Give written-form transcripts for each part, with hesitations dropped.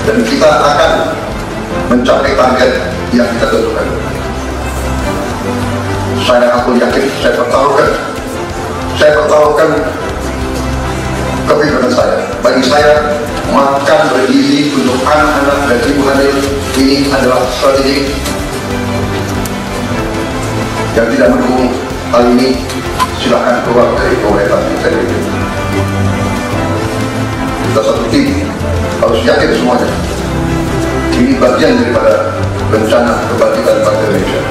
dan kita akan mencapai target yang kita tentukan. Saya aku yakin, saya pertaruhkan kepikiran saya. Bagi saya, makan bergizi untuk anak-anak dan ibu hamil ini adalah strategi. Yang tidak mendukung hal ini, silakan keluar dari pemerintahan kita ini. Kita satu tim, harus yakin semuanya. Ini bagian daripada rencana kebangkitan bangsa Indonesia.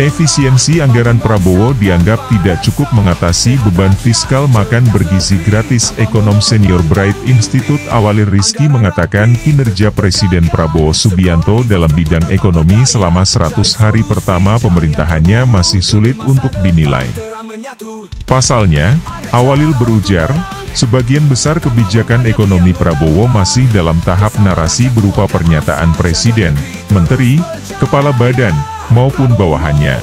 Efisiensi anggaran Prabowo dianggap tidak cukup mengatasi beban fiskal makan bergizi gratis. Ekonom senior Bright Institute Awalil Rizky mengatakan kinerja Presiden Prabowo Subianto dalam bidang ekonomi selama 100 hari pertama pemerintahannya masih sulit untuk dinilai. Pasalnya, Awalil berujar, sebagian besar kebijakan ekonomi Prabowo masih dalam tahap narasi berupa pernyataan presiden, menteri, kepala badan, maupun bawahannya.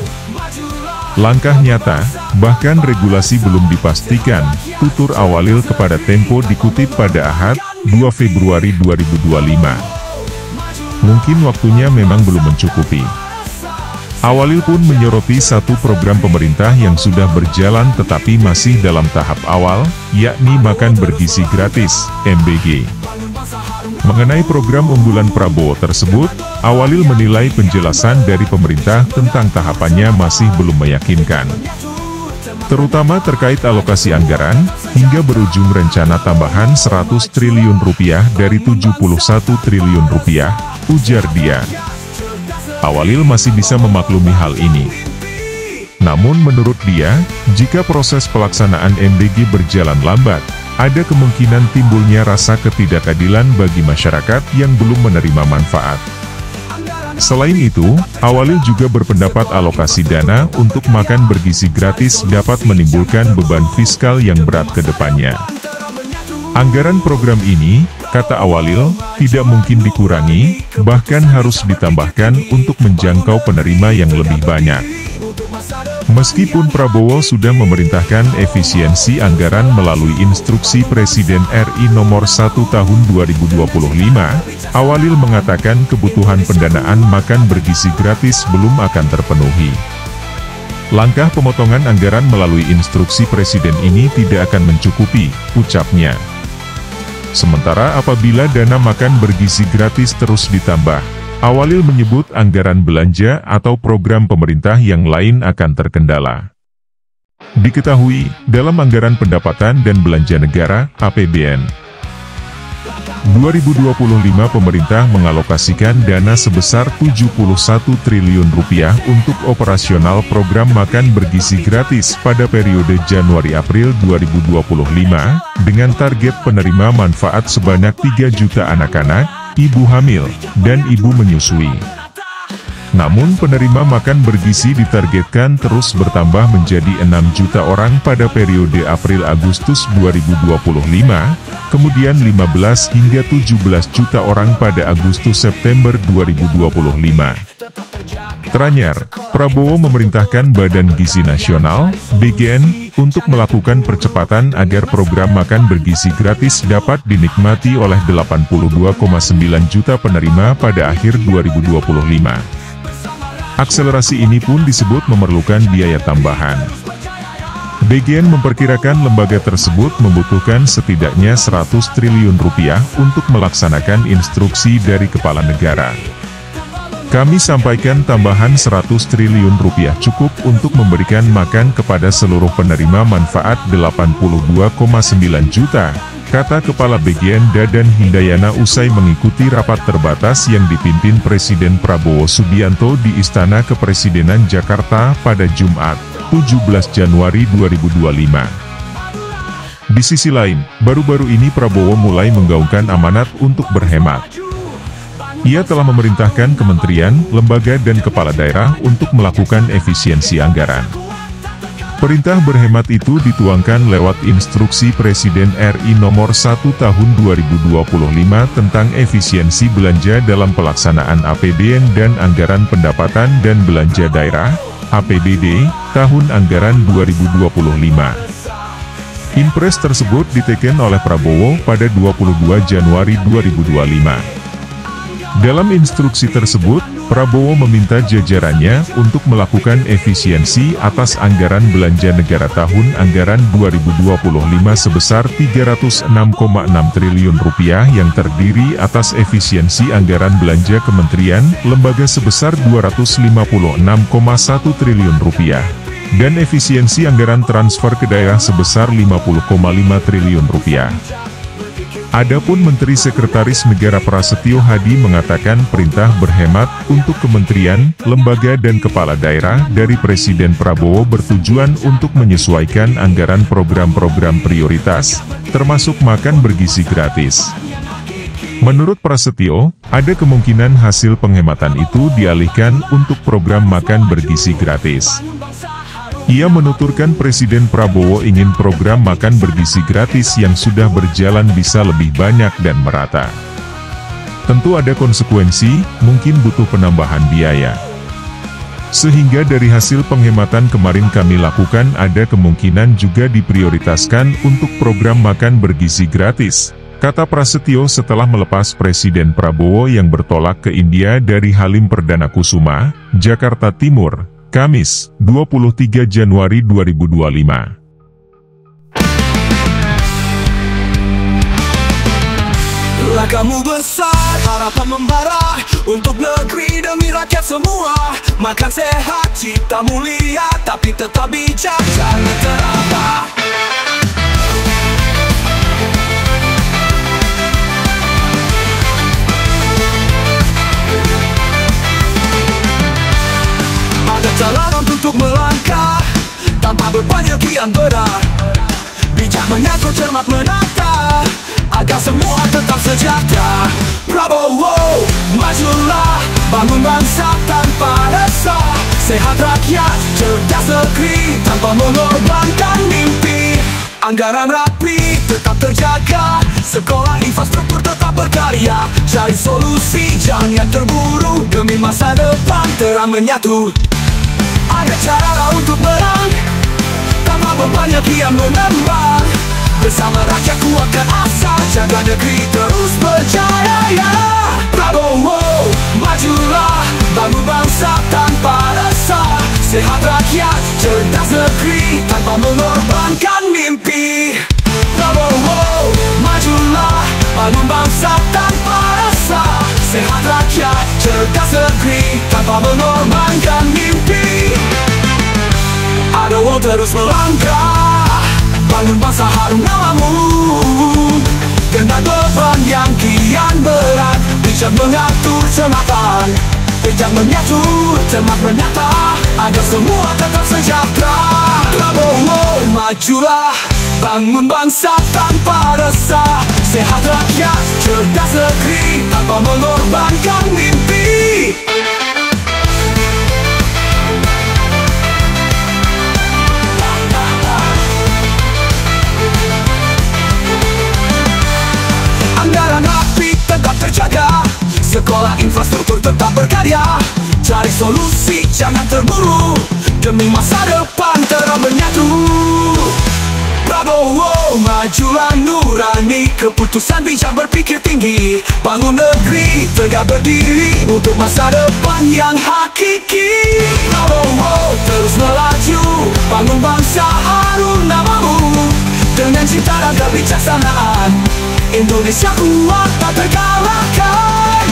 Langkah nyata, bahkan regulasi belum dipastikan, tutur Awalil kepada Tempo dikutip pada Ahad, 2 Februari 2025. Mungkin waktunya memang belum mencukupi. Awalil pun menyoroti satu program pemerintah yang sudah berjalan tetapi masih dalam tahap awal, yakni makan bergizi gratis, MBG. Mengenai program unggulan Prabowo tersebut, Awalil menilai penjelasan dari pemerintah tentang tahapannya masih belum meyakinkan. Terutama terkait alokasi anggaran, hingga berujung rencana tambahan 100 triliun rupiah dari 71 triliun rupiah, ujar dia. Awalil masih bisa memaklumi hal ini. Namun menurut dia, jika proses pelaksanaan MBG berjalan lambat, ada kemungkinan timbulnya rasa ketidakadilan bagi masyarakat yang belum menerima manfaat. Selain itu, Awalil juga berpendapat alokasi dana untuk makan bergizi gratis dapat menimbulkan beban fiskal yang berat ke depannya. Anggaran program ini, kata Awalil, tidak mungkin dikurangi, bahkan harus ditambahkan untuk menjangkau penerima yang lebih banyak. Meskipun Prabowo sudah memerintahkan efisiensi anggaran melalui instruksi Presiden RI nomor 1 tahun 2025, Awalil mengatakan kebutuhan pendanaan makan bergizi gratis belum akan terpenuhi. Langkah pemotongan anggaran melalui instruksi Presiden ini tidak akan mencukupi, ucapnya. Sementara apabila dana makan bergizi gratis terus ditambah, Awalil menyebut anggaran belanja atau program pemerintah yang lain akan terkendala. Diketahui, dalam anggaran pendapatan dan belanja negara, APBN 2025 pemerintah mengalokasikan dana sebesar 71 triliun rupiah untuk operasional program makan bergizi gratis pada periode Januari-April 2025, dengan target penerima manfaat sebanyak 3 juta anak-anak, ibu hamil, dan ibu menyusui. Namun penerima makan bergizi ditargetkan terus bertambah menjadi 6 juta orang pada periode April-Agustus 2025, kemudian 15 hingga 17 juta orang pada Agustus-September 2025. Teranyar, Prabowo memerintahkan Badan Gizi Nasional, BGN, untuk melakukan percepatan agar program makan bergizi gratis dapat dinikmati oleh 82,9 juta penerima pada akhir 2025. Akselerasi ini pun disebut memerlukan biaya tambahan. BGN memperkirakan lembaga tersebut membutuhkan setidaknya 100 triliun rupiah untuk melaksanakan instruksi dari kepala negara. Kami sampaikan tambahan 100 triliun rupiah cukup untuk memberikan makan kepada seluruh penerima manfaat 82,9 juta, kata Kepala BGN Dadan Hindayana usai mengikuti rapat terbatas yang dipimpin Presiden Prabowo Subianto di Istana Kepresidenan Jakarta pada Jumat, 17 Januari 2025. Di sisi lain, baru-baru ini Prabowo mulai menggaungkan amanat untuk berhemat. Ia telah memerintahkan kementerian, lembaga dan kepala daerah untuk melakukan efisiensi anggaran. Perintah berhemat itu dituangkan lewat instruksi Presiden RI nomor 1 tahun 2025 tentang efisiensi belanja dalam pelaksanaan APBN dan anggaran pendapatan dan belanja daerah, APBD, tahun anggaran 2025. Impres tersebut diteken oleh Prabowo pada 22 Januari 2025. Dalam instruksi tersebut, Prabowo meminta jajarannya untuk melakukan efisiensi atas anggaran belanja negara tahun anggaran 2025 sebesar Rp306,6 triliun yang terdiri atas efisiensi anggaran belanja kementerian, lembaga sebesar Rp256,1 triliun dan efisiensi anggaran transfer ke daerah sebesar Rp50,5 triliun. Adapun Menteri Sekretaris Negara Prasetyo Hadi mengatakan perintah berhemat untuk kementerian, lembaga dan kepala daerah dari Presiden Prabowo bertujuan untuk menyesuaikan anggaran program-program prioritas, termasuk makan bergizi gratis. Menurut Prasetyo, ada kemungkinan hasil penghematan itu dialihkan untuk program makan bergizi gratis. Ia menuturkan Presiden Prabowo ingin program makan bergizi gratis yang sudah berjalan bisa lebih banyak dan merata. Tentu ada konsekuensi, mungkin butuh penambahan biaya. Sehingga dari hasil penghematan kemarin kami lakukan ada kemungkinan juga diprioritaskan untuk program makan bergizi gratis, kata Prasetyo setelah melepas Presiden Prabowo yang bertolak ke India dari Halim Perdana Kusuma, Jakarta Timur, Kamis, 23 Januari 2025. Telah kamu besar, harapan membara untuk negeri demi rakyat semua. Makan sehat, cipta mulia, tapi tetap bijak, jangan terabah. Ada jalan untuk melangkah tanpa beban yang kian berat. Bijak mengatur, cermat menata agar semua tetap sejahtera. Prabowo, majulah, bangun bangsa tanpa resah. Sehat rakyat, cerdas negeri tanpa mengorbankan mimpi. Anggaran rapi tetap terjaga, sekolah infrastruktur tetap berkarya. Cari solusi, jangan terburu, demi masa depan terang menyatu. Ada cara untuk menang tanpa beban yang kian menambah. Bersama rakyat kuatkan asa, jaga negeri terus berjaya. Prabowo, majulah, bangun bangsa tanpa resah. Sehat rakyat, cerdas negeri tanpa mengorbankan mimpi. Prabowo, majulah, bangun bangsa tanpa resah. Sehat rakyat, cerdas negeri tanpa mengorbankan mimpi. Prabowo terus melangkah, bangun bangsa harum namamu. Dengan beban yang kian berat, bijak mengatur cermatan. Bijak menyatu, cermat menyata, agar semua tetap sejahtera. Prabowo, majulah, bangun bangsa tanpa resah. Sehat rakyat, cerdas negeri tanpa mengorbankan mimpi. Anggaran rapi tetap terjaga, sekolah infrastruktur tetap berkarya. Cari solusi, jangan terburu, demi masa depan terang menyatu. Prabowo, majulah nurani, keputusan bijak berpikir tinggi. Bangun negeri, tegak berdiri, untuk masa depan yang hakiki. Prabowo, terus melaju, bangun bangsa harum namamu. Dengan cinta dan kebijaksanaan, Indonesia kuat tak terkalahkan.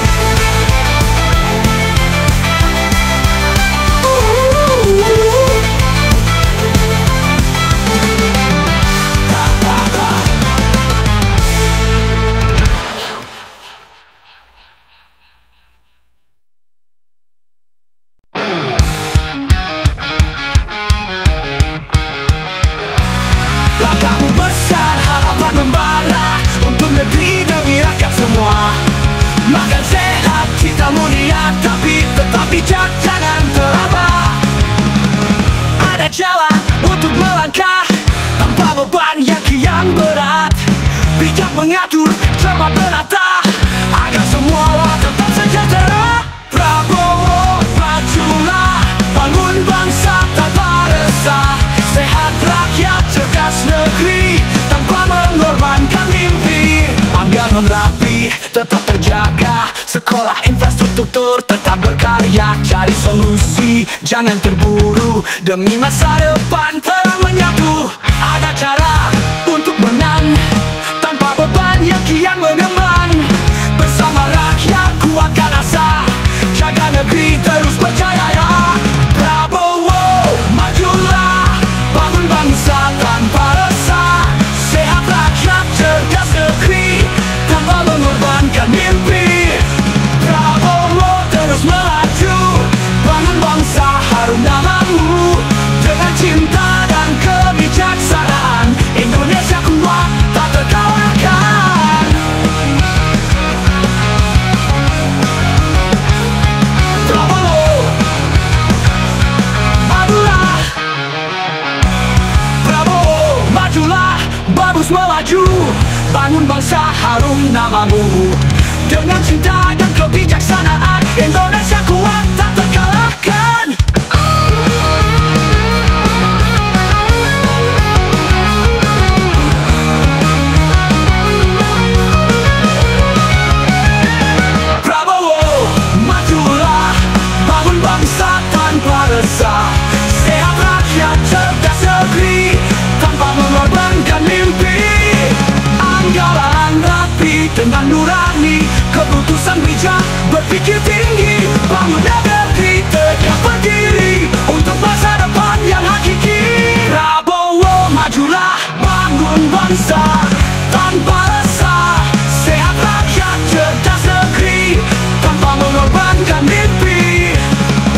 Langkahmu besar, harapan membara untuk negeri demi rakyat semua. Makan sehat, cita mulia, tapi tetap bijak, jangan terabah. Ada jalan untuk melangkah tanpa beban yang kian berat. Bijak mengatur, cermat menata, agar semua tetap sejahtera. Prabowo, majulah, bangun bangsa tanpa resah. Sehat rakyat, cerdas negeri tetap terjaga. Sekolah infrastruktur tetap berkarya, cari solusi, jangan terburu. Demi masa depan perang menyatu. Ada cara untuk menang tanpa beban yang kian mengemban. Bersama rakyat kuatkan asa, jaga negeri terus berjaya. Prabowo majulah, bangun bangsa tanpa resah. Sehat rakyat, cerdas negeri, tanpa mengorbankan mimpi. Prabowo terus melaju, bangun bangsa harum namamu. Dengan cinta dan kebijaksanaan, Indonesia kuat tak terkalahkan. Prabowo majulah, Prabowo majulah, bagus melaju, bangun bangsa harum namamu. Dengan cinta dan kebijaksanaan, Indonesia kuat tak terkalahkan. Prabowo majulah, bangun bangsa tanpa resah. Sehat rakyat, cerdas negeri, tanpa mengorbankan mimpi. Anggaran rapi dengan nurani, keputusan bijak, berpikir tinggi. Bangun negeri tegak berdiri untuk masa depan yang hakiki. Prabowo majulah, bangun bangsa tanpa resah. Sehat rakyat, cerdas negeri, tanpa mengorbankan mimpi.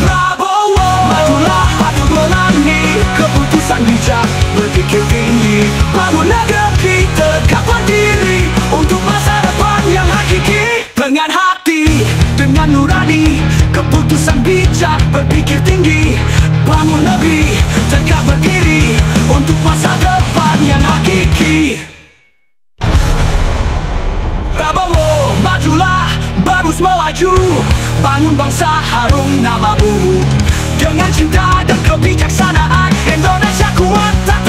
Prabowo majulah, patut menangi, keputusan bijak, berpikir tinggi. Bangun negeri tegak berdiri untuk masa depan yang hakiki. Dengan hati, dengan nurani, keputusan bijak, berpikir tinggi. Bangun negeri tegak berdiri untuk masa depan yang hakiki. Prabowo majulah, bagus melaju, bangun bangsa harum namamu. Dengan cinta dan kebijaksanaan, Indonesia kuat tak